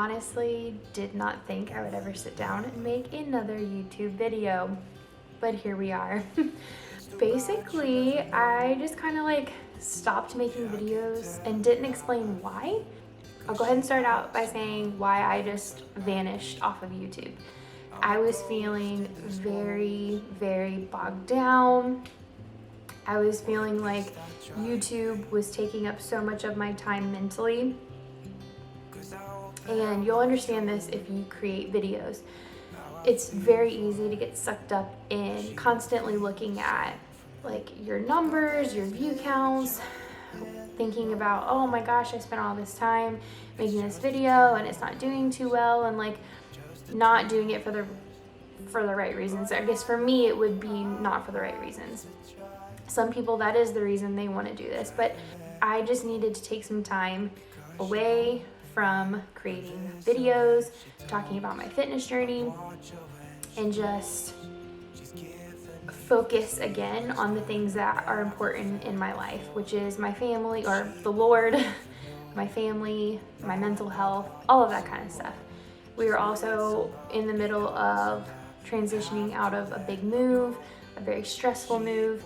honestly did not think I would ever sit down and make another YouTube video, but here we are. Basically, I just kind of like stopped making videos and didn't explain why. I'll go ahead and start out by saying why I just vanished off of YouTube. I was feeling very, very bogged down. I was feeling like YouTube was taking up so much of my time mentally. And you'll understand this if you create videos. It's very easy to get sucked up in constantly looking at like your numbers, your view counts, thinking about, oh my gosh, I spent all this time making this video and it's not doing too well, and like not doing it for the right reasons. I guess for me it would be not for the right reasons. Some people, that is the reason they want to do this, but I just needed to take some time away from creating videos, talking about my fitness journey, and just focus again on the things that are important in my life, which is my family, or the Lord, my family, my mental health, all of that kind of stuff. We are also in the middle of transitioning out of a big move, a very stressful move,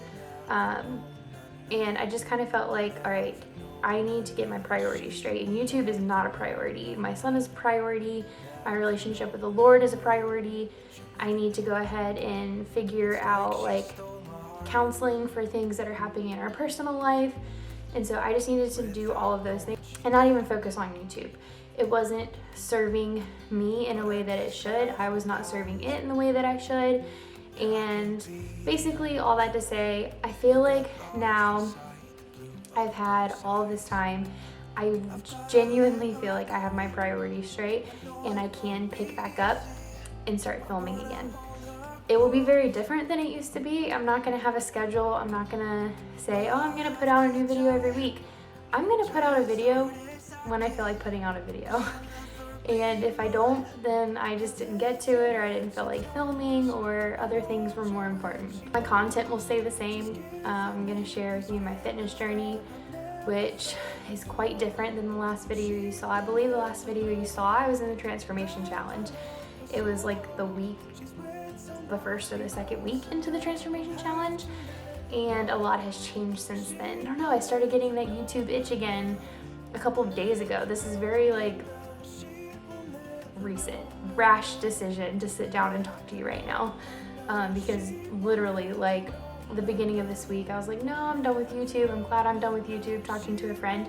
and I just kind of felt like, all right, I need to get my priorities straight, and YouTube is not a priority. My son is a priority. My relationship with the Lord is a priority. I need to go ahead and figure out like counseling for things that are happening in our personal life. And so I just needed to do all of those things and not even focus on YouTube. It wasn't serving me in a way that it should. I was not serving it in the way that I should. And basically all that to say, I feel like now I've had all this time, I genuinely feel like I have my priorities straight and I can pick back up and start filming again. It will be very different than it used to be. I'm not gonna have a schedule. I'm not gonna say, oh, I'm gonna put out a new video every week. I'm gonna put out a video when I feel like putting out a video. And if I don't, then I just didn't get to it, or I didn't feel like filming, or other things were more important. My content will stay the same. I'm gonna share with you my fitness journey, which is quite different than the last video you saw. I believe the last video you saw, I was in the transformation challenge. It was like the first or the second week into the transformation challenge, and a lot has changed since then. I don't know, I started getting that YouTube itch again a couple of days ago. This is very like recent, rash decision to sit down and talk to you right now, because literally like the beginning of this week I was like, no, I'm done with YouTube. I'm glad I'm done with YouTube, talking to a friend.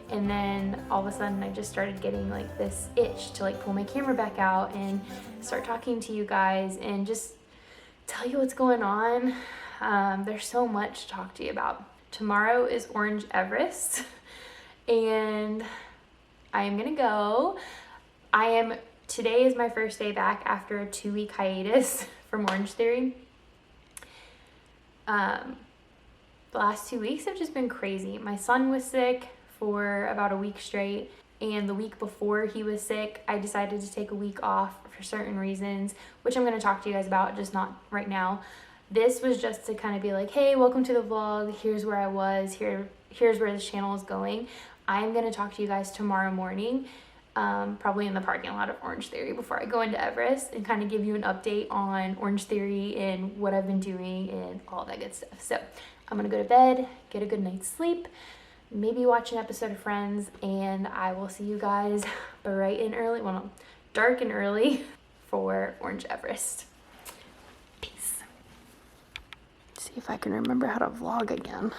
And then all of a sudden I just started getting like this itch to like pull my camera back out and start talking to you guys and just tell you what's going on. There's so much to talk to you about. Tomorrow is Orange Everest and I am gonna go. Today is my first day back after a 2-week hiatus from Orange Theory. The last 2 weeks have just been crazy. My son was sick for about a week straight, and the week before he was sick, I decided to take a week off for certain reasons, which I'm going to talk to you guys about, just not right now. This was just to kind of be like, hey, welcome to the vlog. Here's where I was. Here's where this channel is going. I'm going to talk to you guys tomorrow morning, probably in the parking lot of Orange Theory before I go into Everest, and kind of give you an update on Orange Theory and what I've been doing and all that good stuff. So I'm going to go to bed, get a good night's sleep, maybe watch an episode of Friends, and I will see you guys bright and early, well, no, dark and early for Orange Everest. Peace. See if I can remember how to vlog again.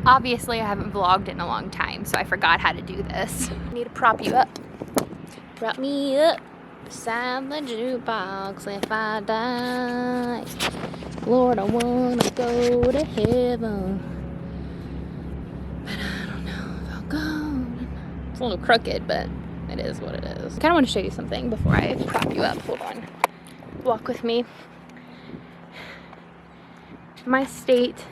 Obviously I haven't vlogged in a long time, so I forgot how to do this. I need to prop you up. Prop me up beside the jukebox if I die. Lord, I wanna go to heaven, but I don't know if I'll go. It's a little crooked, but it is what it is. I kinda wanna show you something before I prop you up. Hold on. Walk with me. My state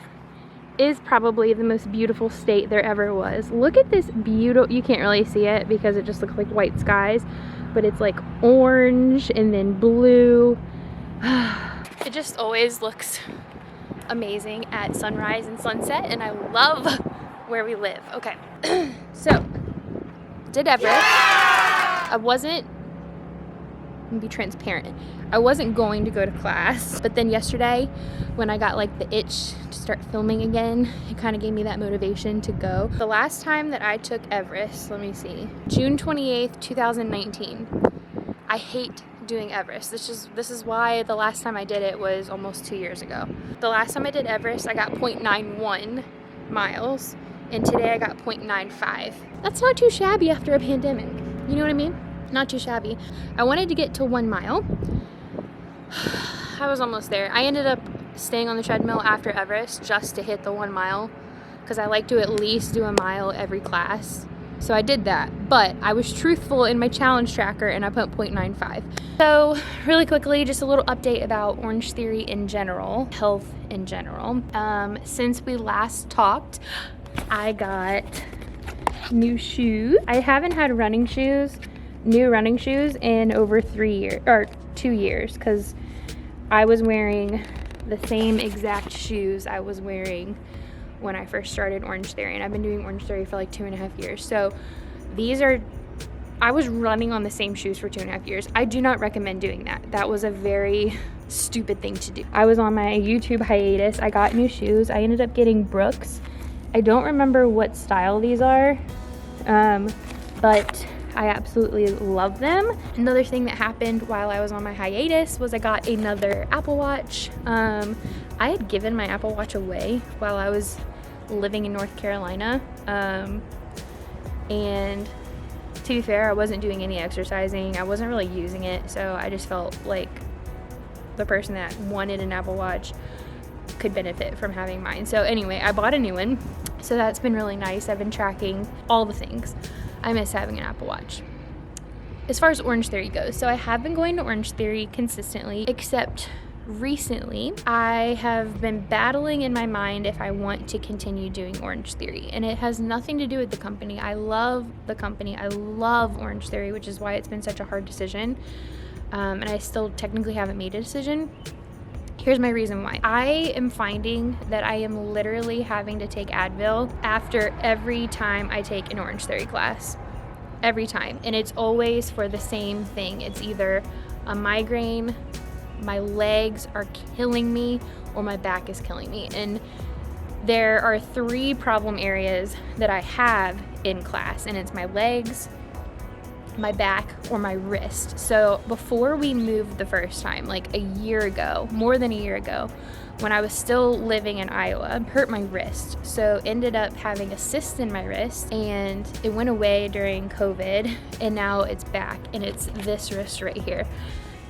is probably the most beautiful state there ever was. Look at this beautiful, you can't really see it because it just looks like white skies, but it's like orange and then blue. It just always looks amazing at sunrise and sunset, and I love where we live. Okay, so did Everest. Yeah! I wasn't, I'm gonna be transparent, I wasn't going to go to class, but then yesterday when I got like the itch to start filming again, it kind of gave me that motivation to go. The last time that I took Everest, let me see, June 28th, 2019. I hate doing Everest. This is why the last time I did it was almost 2 years ago. The last time I did Everest, I got 0.91 miles, and today I got 0.95. That's not too shabby after a pandemic. You know what I mean? Not too shabby. I wanted to get to 1 mile. I was almost there. I ended up staying on the treadmill after Everest just to hit the 1 mile because I like to at least do a mile every class. So I did that, but I was truthful in my challenge tracker and I put 0.95. So really quickly, just a little update about Orange Theory in general, health in general. Since we last talked, I got new shoes. I haven't had new running shoes in over 2 years because I was wearing the same exact shoes I was wearing when I first started Orange Theory, and I've been doing Orange Theory for like 2.5 years. So I was running on the same shoes for 2.5 years. I do not recommend doing that. That was a very stupid thing to do. I was on my YouTube hiatus. I got new shoes. I ended up getting Brooks. I don't remember what style these are, but I absolutely love them. Another thing that happened while I was on my hiatus was I got another Apple Watch. I had given my Apple Watch away while I was living in North Carolina. And to be fair, I wasn't doing any exercising. I wasn't really using it. So I just felt like the person that wanted an Apple Watch could benefit from having mine. So anyway, I bought a new one. So that's been really nice. I've been tracking all the things. I miss having an Apple Watch. As far as Orange Theory goes, so I have been going to Orange Theory consistently, except recently I have been battling in my mind if I want to continue doing Orange Theory, and it has nothing to do with the company. I love the company. I love Orange Theory, which is why it's been such a hard decision, and I still technically haven't made a decision. Here's my reason why. I am finding that I am literally having to take Advil after every time I take an Orange Theory class. Every time. And it's always for the same thing. It's either a migraine, my legs are killing me, or my back is killing me. And there are 3 problem areas that I have in class, and it's my legs, my back, or my wrist. So before we moved the first time, like a year ago, more than a year ago, when I was still living in Iowa, hurt my wrist. So ended up having a cyst in my wrist, and it went away during COVID, and now it's back, and it's this wrist right here.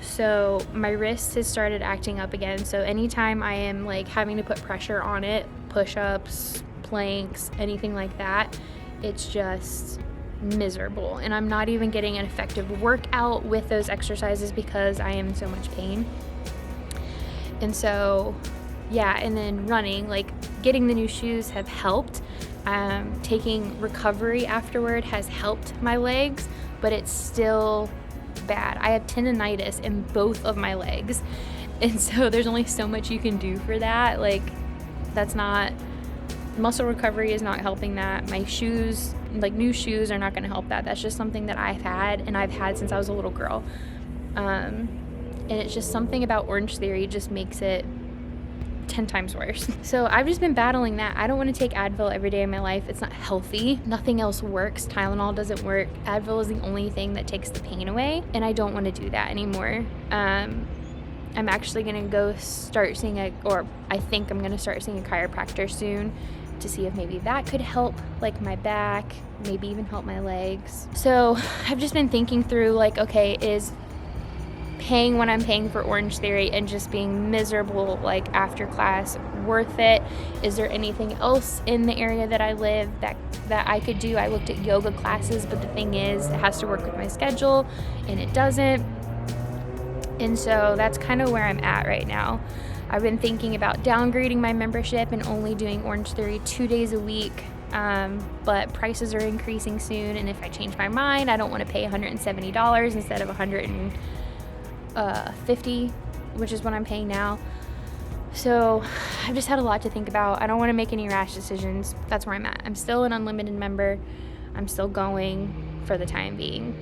So my wrist has started acting up again. So anytime I am like having to put pressure on it, push-ups, planks, anything like that, it's just miserable, and I'm not even getting an effective workout with those exercises because I am in so much pain. And so yeah, and then running, like getting the new shoes have helped. Taking recovery afterward has helped my legs, but it's still bad. I have tendonitis in both of my legs, and so there's only so much you can do for that. Like, that's not, muscle recovery is not helping that. My shoes, like new shoes, are not going to help that. That's just something that I've had since I was a little girl, and it's just something about Orange Theory just makes it 10 times worse. So I've just been battling that. I don't want to take Advil every day of my life. It's not healthy. Nothing else works. Tylenol doesn't work. Advil is the only thing that takes the pain away, and I don't want to do that anymore. I'm actually going to go start seeing I think I'm going to start seeing a chiropractor soon, to see if maybe that could help like my back, maybe even help my legs. So I've just been thinking through like, okay, is paying what I'm paying for Orange Theory and just being miserable like after class worth it? Is there anything else in the area that I live that I could do? I looked at yoga classes, but the thing is it has to work with my schedule and it doesn't. And so that's kind of where I'm at right now. I've been thinking about downgrading my membership and only doing Orange Theory 2 days a week. But prices are increasing soon, and if I change my mind, I don't want to pay $170 instead of $150, which is what I'm paying now. So I've just had a lot to think about. I don't want to make any rash decisions. That's where I'm at. I'm still an unlimited member. I'm still going for the time being.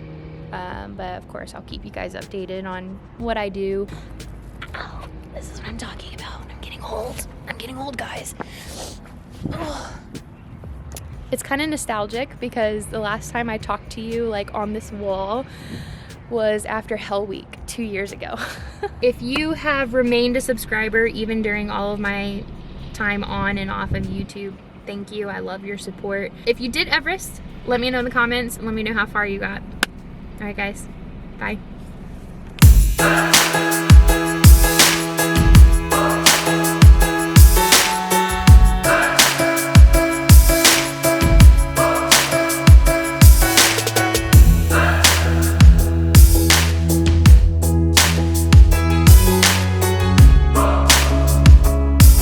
But of course, I'll keep you guys updated on what I do. Oh, this is what I'm talking about. I'm getting old. I'm getting old, guys. Ugh. It's kind of nostalgic because the last time I talked to you like on this wall was after Hell Week 2 years ago. If you have remained a subscriber even during all of my time on and off of YouTube, thank you. I love your support. If you did Everest, let me know in the comments and let me know how far you got. All right, guys. Bye.